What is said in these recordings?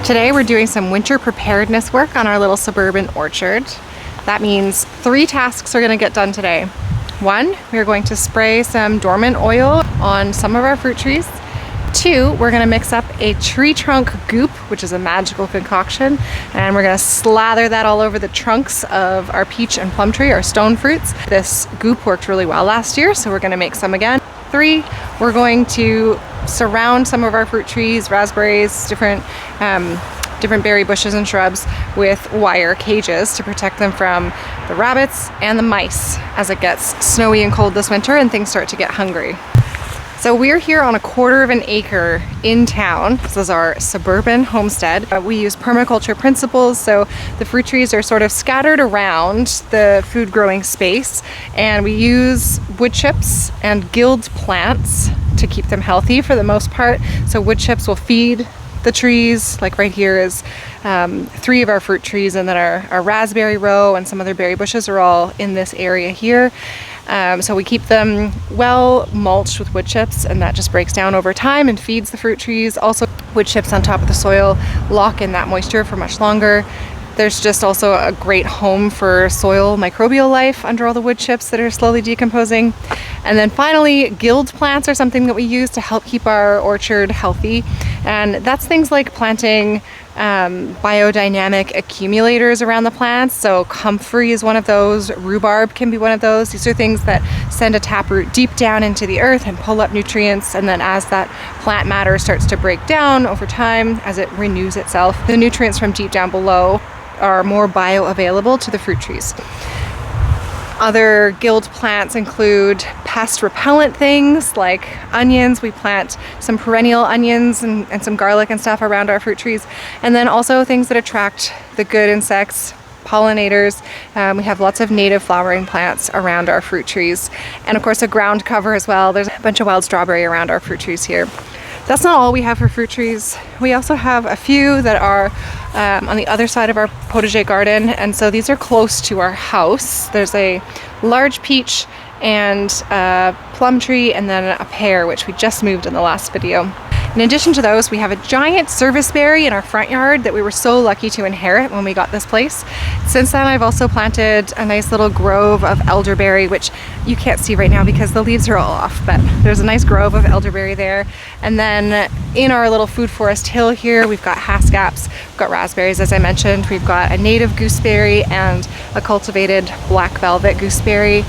Today we're doing some winter preparedness work on our little suburban orchard. That means 3 tasks are going to get done today. 1, we're going to spray some dormant oil on some of our fruit trees. 2, we're going to mix up a tree trunk goop, which is a magical concoction, and we're going to slather that all over the trunks of our peach and plum tree, our stone fruits. This goop worked really well last year, so we're going to make some again. 3, we're going to surround some of our fruit trees, raspberries, different berry bushes and shrubs with wire cages to protect them from the rabbits and the mice as it gets snowy and cold this winter and things start to get hungry. So we're here on a 1/4 of an acre in town. This is our suburban homestead. We use permaculture principles, so the fruit trees are sort of scattered around the food growing space, and we use wood chips and gilled plants to keep them healthy for the most part. So wood chips will feed the trees, like right here is 3 of our fruit trees, and then our raspberry row and some other berry bushes are all in this area here. So we keep them well mulched with wood chips, and that just breaks down over time and feeds the fruit trees. Also, wood chips on top of the soil lock in that moisture for much longer. There's just also a great home for soil microbial life under all the wood chips that are slowly decomposing. And then finally, gilled plants are something that we use to help keep our orchard healthy. And that's things like planting biodynamic accumulators around the plants. So comfrey is one of those, rhubarb can be one of those. These are things that send a taproot deep down into the earth and pull up nutrients, and then as that plant matter starts to break down over time, as it renews itself, the nutrients from deep down below are more bioavailable to the fruit trees. Other gilled plants include pest repellent things like onions. We plant some perennial onions and some garlic and stuff around our fruit trees. And then also things that attract the good insects, pollinators. We have lots of native flowering plants around our fruit trees. And of course a ground cover as well. There's a bunch of wild strawberry around our fruit trees here. That's not all we have for fruit trees. We also have a few that are on the other side of our potager garden, and so these are close to our house. There's a large peach and a plum tree and then a pear, which we just moved in the last video. In addition to those, we have a giant serviceberry in our front yard that we were so lucky to inherit when we got this place. Since then, I've also planted a nice little grove of elderberry, which you can't see right now because the leaves are all off, but there's a nice grove of elderberry there. And then in our little food forest hill here, we've got haskaps, we've got raspberries, as I mentioned, we've got a native gooseberry and a cultivated black velvet gooseberry.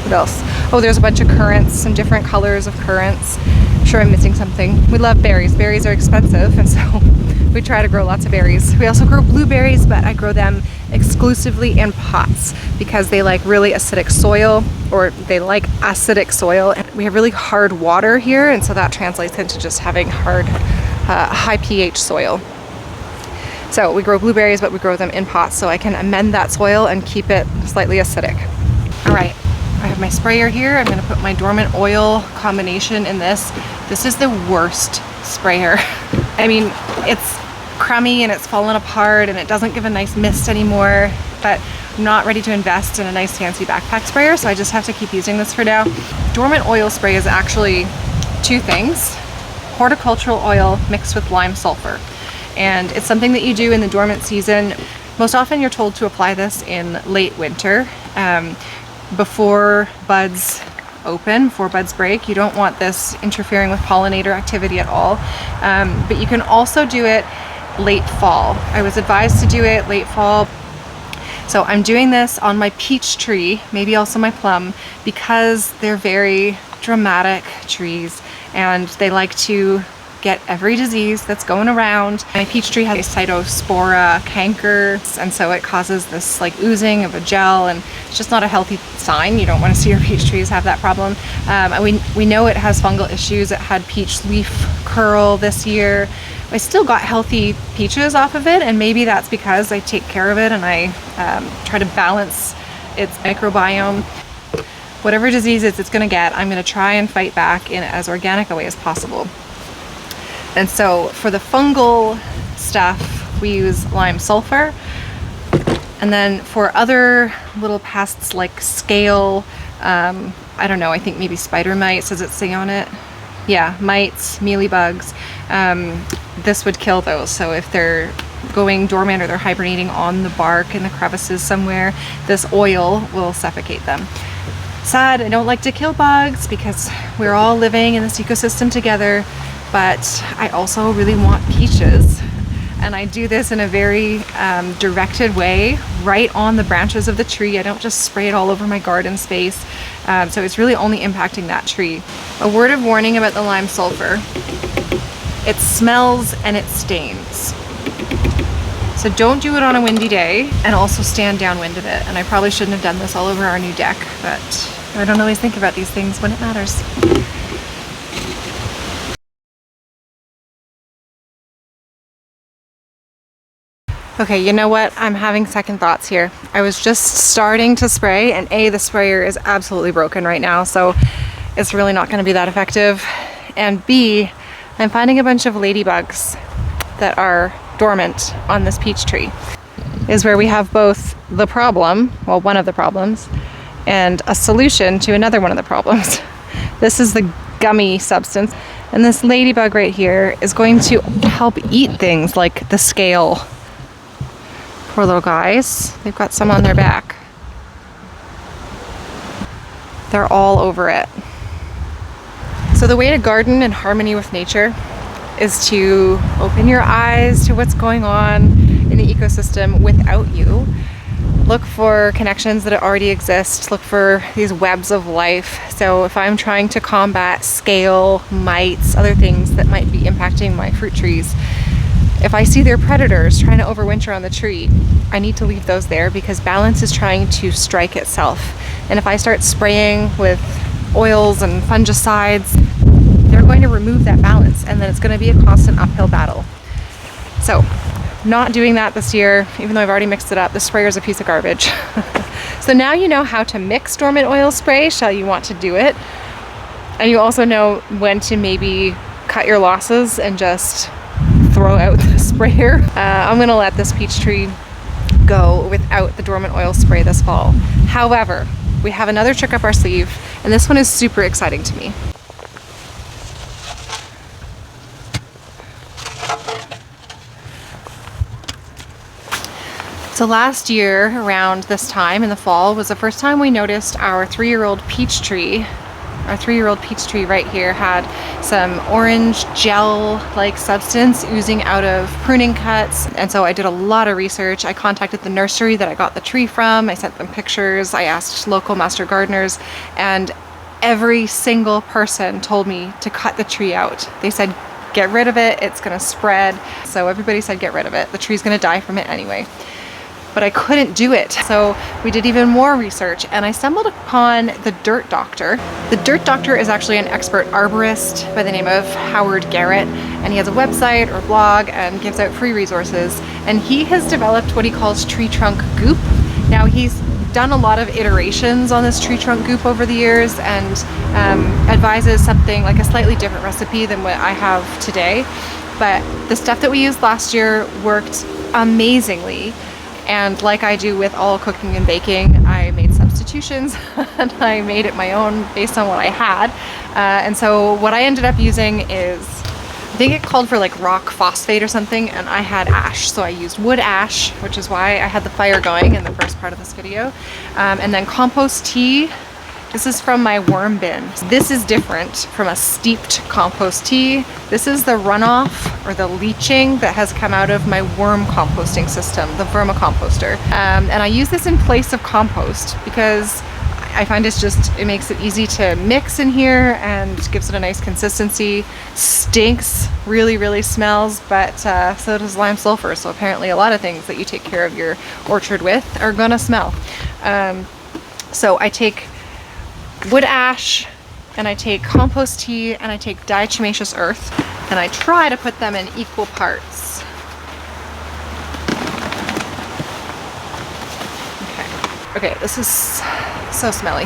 What else? Oh, there's a bunch of currants, some different colors of currants. I'm sure I'm missing something. We love berries. Berries are expensive, and so we try to grow lots of berries. We also grow blueberries, but I grow them exclusively in pots because they like really acidic soil, or they like acidic soil. And we have really hard water here, and so that translates into just having hard, high pH soil. So we grow blueberries, but we grow them in pots so I can amend that soil and keep it slightly acidic. All right. I have my sprayer here. I'm going to put my dormant oil combination in this. This is the worst sprayer. I mean, it's crummy and it's fallen apart and it doesn't give a nice mist anymore, but I'm not ready to invest in a nice fancy backpack sprayer, so I just have to keep using this for now. Dormant oil spray is actually 2 things. Horticultural oil mixed with lime sulfur. And it's something that you do in the dormant season. Most often you're told to apply this in late winter. Before buds open, before buds break. You don't want this interfering with pollinator activity at all. But you can also do it late fall. I was advised to do it late fall. So I'm doing this on my peach tree, maybe also my plum, because they're very dramatic trees and they like to get every disease that's going around. My peach tree has a cytospora canker, and so it causes this like oozing of a gel, and it's just not a healthy sign. You don't want to see your peach trees have that problem. And we know it has fungal issues. It had peach leaf curl this year. I still got healthy peaches off of it, and maybe that's because I take care of it and I try to balance its microbiome. Whatever diseases it's going to get, I'm going to try and fight back in as organic a way as possible. And so for the fungal stuff, we use lime sulfur. And then for other little pests like scale, I don't know, I think maybe spider mite, does it say on it? Yeah, mites, mealybugs. This would kill those. So if they're going dormant or they're hibernating on the bark in the crevices somewhere, this oil will suffocate them. Sad, I don't like to kill bugs because we're all living in this ecosystem together, but I also really want peaches. And I do this in a very directed way, right on the branches of the tree. I don't just spray it all over my garden space. So it's really only impacting that tree. A word of warning about the lime sulfur. It smells and it stains. So don't do it on a windy day, and also stand downwind of it. And I probably shouldn't have done this all over our new deck, but I don't always think about these things when it matters. Okay, you know what? I'm having second thoughts here. I was just starting to spray, and A, the sprayer is absolutely broken right now, so it's really not going to be that effective. And B, I'm finding a bunch of ladybugs that are dormant on this peach tree. Is where we have both the problem, well, one of the problems, and a solution to another one of the problems. This is the gummy substance, and this ladybug right here is going to help eat things like the scale. Poor little guys. They've got some on their back. They're all over it. So the way to garden in harmony with nature is to open your eyes to what's going on in the ecosystem without you. Look for connections that already exist. Look for these webs of life. So if I'm trying to combat scale, mites, other things that might be impacting my fruit trees, if I see their predators trying to overwinter on the tree, I need to leave those there because balance is trying to strike itself. And if I start spraying with oils and fungicides, they're going to remove that balance, and then it's going to be a constant uphill battle. So, not doing that this year, even though I've already mixed it up. The sprayer is a piece of garbage. So now you know how to mix dormant oil spray, shall you want to do it. And you also know when to maybe cut your losses and just throw out the sprayer. I'm gonna let this peach tree go without the dormant oil spray this fall. However, we have another trick up our sleeve, and this one is super exciting to me. So last year, around this time in the fall, was the first time we noticed our 3-year-old peach tree. Our 3-year-old peach tree right here had some orange gel-like substance oozing out of pruning cuts. And so I did a lot of research. I contacted the nursery that I got the tree from. I sent them pictures. I asked local master gardeners, and every single person told me to cut the tree out. They said, get rid of it, it's gonna spread. So everybody said, get rid of it. The tree's gonna die from it anyway. But I couldn't do it. So we did even more research, and I stumbled upon the Dirt Doctor. The Dirt Doctor is actually an expert arborist by the name of Howard Garrett, and he has a website or blog and gives out free resources. And he has developed what he calls tree trunk goop. Now he's done a lot of iterations on this tree trunk goop over the years, and advises something like a slightly different recipe than what I have today. But the stuff that we used last year worked amazingly. And like I do with all cooking and baking, I made substitutions and I made it my own based on what I had. And so what I ended up using is, I think it called for like rock phosphate or something, and I had ash. So I used wood ash, which is why I had the fire going in the first part of this video. And then compost tea. This is from my worm bin. This is different from a steeped compost tea. This is the runoff or the leaching that has come out of my worm composting system, the vermicomposter. And I use this in place of compost because I find it makes it easy to mix in here and gives it a nice consistency. Stinks, really, really smells, but so does lime sulfur. So apparently a lot of things that you take care of your orchard with are gonna smell. So I take wood ash, and I take compost tea, and I take diatomaceous earth, and I try to put them in equal parts. Okay, this is so smelly,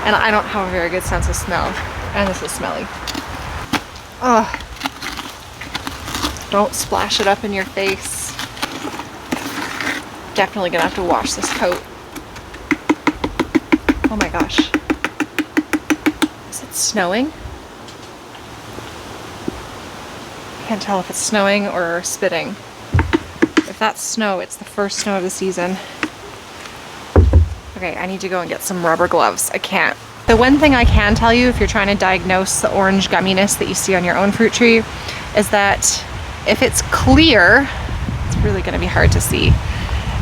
and I don't have a very good sense of smell, and this is smelly. Oh, don't splash it up in your face. Definitely gonna have to wash this coat. Oh my gosh. Is it snowing? Can't tell if it's snowing or spitting. If that's snow, it's the first snow of the season. Okay, I need to go and get some rubber gloves. I can't. The one thing I can tell you if you're trying to diagnose the orange gumminess that you see on your own fruit tree is that if it's clear, it's really gonna be hard to see.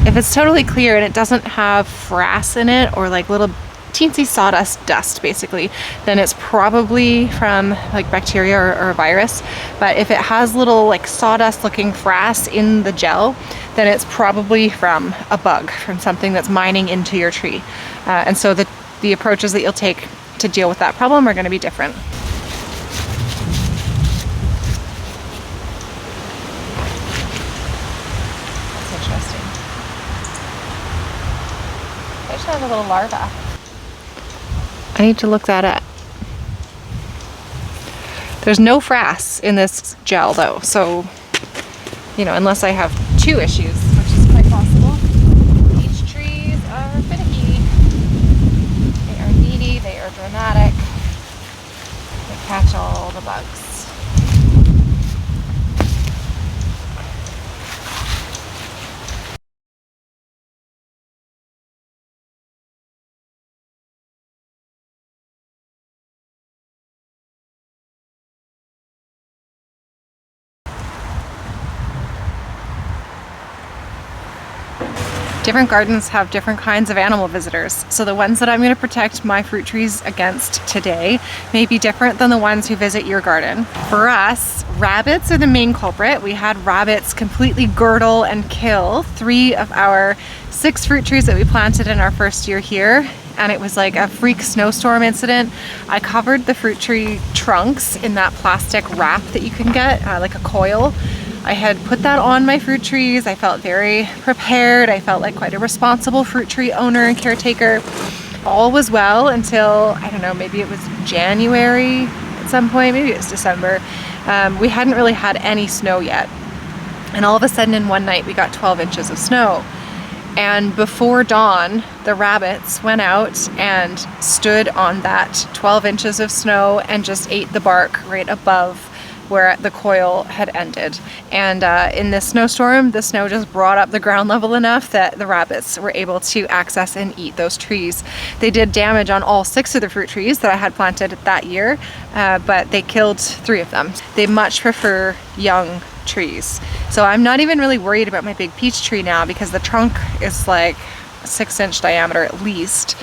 If it's totally clear and it doesn't have frass in it or like little teensy sawdust dust basically, then it's probably from like bacteria or a virus. But if it has little like sawdust looking frass in the gel, then it's probably from a bug, from something that's mining into your tree. And so the approaches that you'll take to deal with that problem are going to be different. That's interesting. I should have a little larva. I need to look that up. There's no frass in this gel though, so, you know, unless I have 2 issues, which is quite possible. Peach trees are finicky. They are needy, they are dramatic. They catch all the bugs. Different gardens have different kinds of animal visitors. So the ones that I'm going to protect my fruit trees against today may be different than the ones who visit your garden. For us, rabbits are the main culprit. We had rabbits completely girdle and kill 3 of our 6 fruit trees that we planted in our first year here. And it was like a freak snowstorm incident. I covered the fruit tree trunks in that plastic wrap that you can get, like a coil. I had put that on my fruit trees. I felt very prepared. I felt like quite a responsible fruit tree owner and caretaker. All was well until, I don't know, maybe it was January at some point, maybe it was December. We hadn't really had any snow yet. And all of a sudden in one night we got 12 inches of snow. And before dawn, the rabbits went out and stood on that 12 inches of snow and just ate the bark right above where the coil had ended. And in this snowstorm, the snow just brought up the ground level enough that the rabbits were able to access and eat those trees. They did damage on all 6 of the fruit trees that I had planted that year, but they killed 3 of them. They much prefer young trees. So I'm not even really worried about my big peach tree now because the trunk is like 6-inch diameter at least.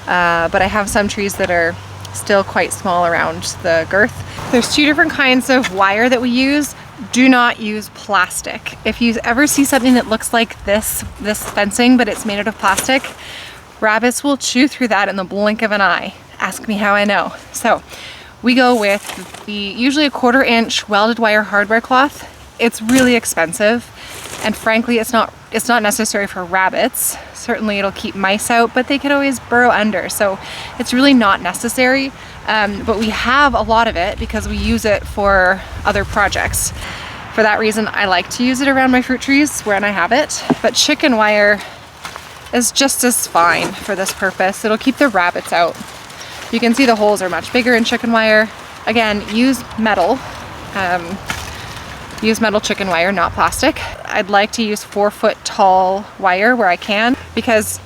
But I have some trees that are still quite small around the girth. There's 2 different kinds of wire that we use. Do not use plastic. If you ever see something that looks like this fencing, but it's made out of plastic, rabbits will chew through that in the blink of an eye. Ask me how I know. So we go with usually a 1/4 inch welded wire hardware cloth. It's really expensive, and frankly, it's not necessary for rabbits. Certainly it'll keep mice out, but they could always burrow under, so it's really not necessary. But we have a lot of it because we use it for other projects. For that reason, I like to use it around my fruit trees when I have it, but chicken wire is just as fine for this purpose. It'll keep the rabbits out. You can see the holes are much bigger in chicken wire. Again, use metal. Use metal chicken wire, not plastic. I'd like to use 4-foot tall wire where I can, because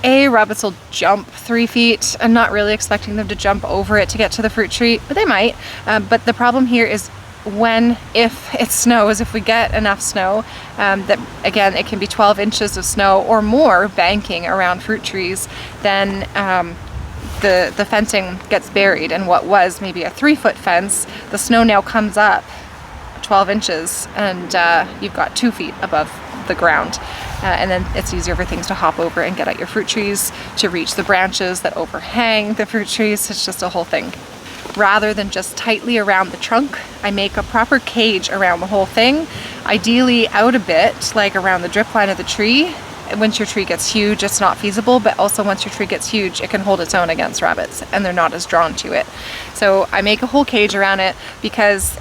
rabbits will jump 3 feet. I'm not really expecting them to jump over it to get to the fruit tree, but they might. But the problem here is if it snows, if we get enough snow, that again, it can be 12 inches of snow or more banking around fruit trees, then the fencing gets buried, and what was maybe a 3-foot fence, the snow now comes up 12 inches and you've got 2 feet above the ground. And then it's easier for things to hop over and get at your fruit trees, to reach the branches that overhang the fruit trees. It's just a whole thing. Rather than just tightly around the trunk, I make a proper cage around the whole thing, ideally out a bit, like around the drip line of the tree. Once your tree gets huge, it's not feasible, but also once your tree gets huge, it can hold its own against rabbits and they're not as drawn to it. So I make a whole cage around it because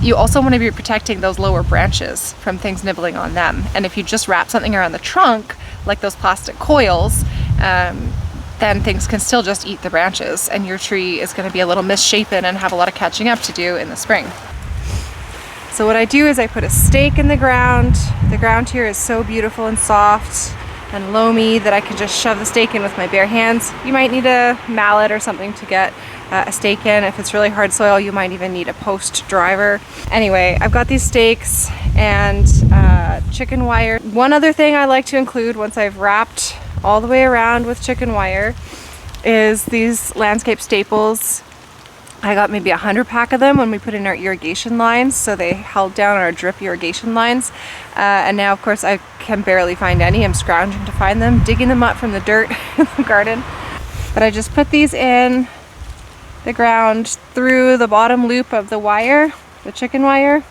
you also want to be protecting those lower branches from things nibbling on them. And if you just wrap something around the trunk, like those plastic coils, then things can still just eat the branches and your tree is going to be a little misshapen and have a lot of catching up to do in the spring. So what I do is I put a stake in the ground. The ground here is so beautiful and soft and loamy that I can just shove the stake in with my bare hands. You might need a mallet or something to get a stake in. If it's really hard soil, you might even need a post driver. Anyway, I've got these stakes and chicken wire. One other thing I like to include once I've wrapped all the way around with chicken wire is these landscape staples. I got maybe 100 pack of them when we put in our irrigation lines, so they held down our drip irrigation lines. And now, of course, I can barely find any. I'm scrounging to find them, digging them up from the dirt in the garden. But I just put these in the ground through the bottom loop of the wire, the chicken wire.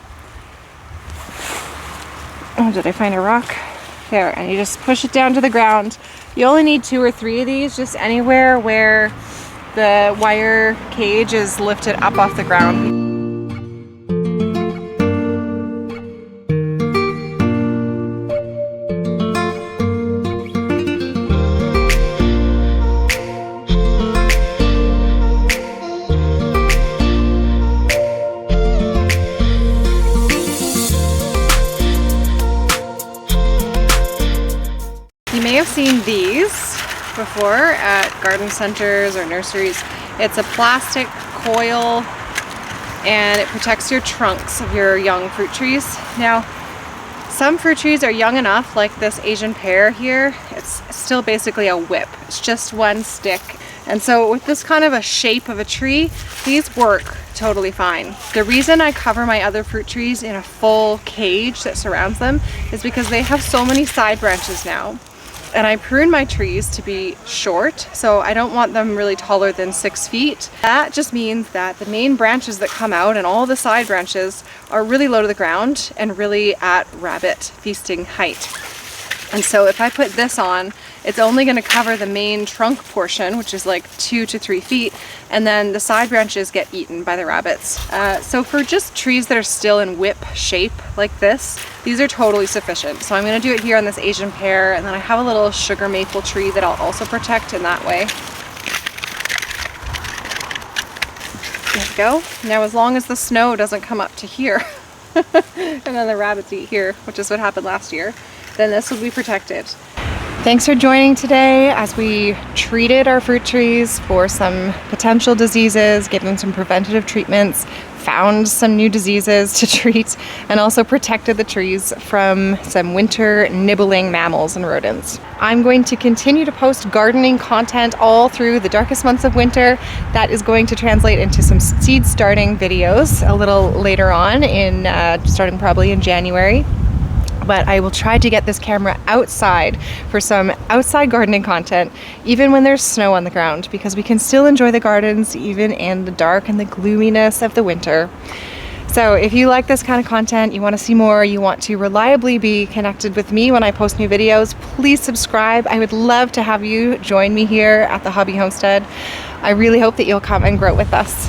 Oh, did I find a rock? There, and you just push it down to the ground. You only need 2 or 3 of these, just anywhere where the wire cage is lifted up off the ground. You may have seen these before at garden centers or nurseries. It's a plastic coil and it protects your trunks of your young fruit trees. Now, some fruit trees are young enough, like this Asian pear here, it's still basically a whip. It's just one stick. And so with this kind of a shape of a tree, these work totally fine. The reason I cover my other fruit trees in a full cage that surrounds them is because they have so many side branches now. And I prune my trees to be short, so I don't want them really taller than 6 feet. That just means that the main branches that come out and all the side branches are really low to the ground and really at rabbit feasting height. And so if I put this on, it's only going to cover the main trunk portion, which is like 2 to 3 feet, and then the side branches get eaten by the rabbits. So for just trees that are still in whip shape like this, these are totally sufficient. So I'm going to do it here on this Asian pear, and then I have a little sugar maple tree that I'll also protect in that way. There we go. Now as long as the snow doesn't come up to here, and then the rabbits eat here, which is what happened last year, then this will be protected. Thanks for joining today as we treated our fruit trees for some potential diseases, gave them some preventative treatments, found some new diseases to treat, and also protected the trees from some winter nibbling mammals and rodents. I'm going to continue to post gardening content all through the darkest months of winter. That is going to translate into some seed starting videos a little later on, starting probably in January. But I will try to get this camera outside for some outside gardening content, even when there's snow on the ground, because we can still enjoy the gardens even in the dark and the gloominess of the winter. So if you like this kind of content, you want to see more, you want to reliably be connected with me when I post new videos, please subscribe. I would love to have you join me here at the Hobby Homestead. I really hope that you'll come and grow with us.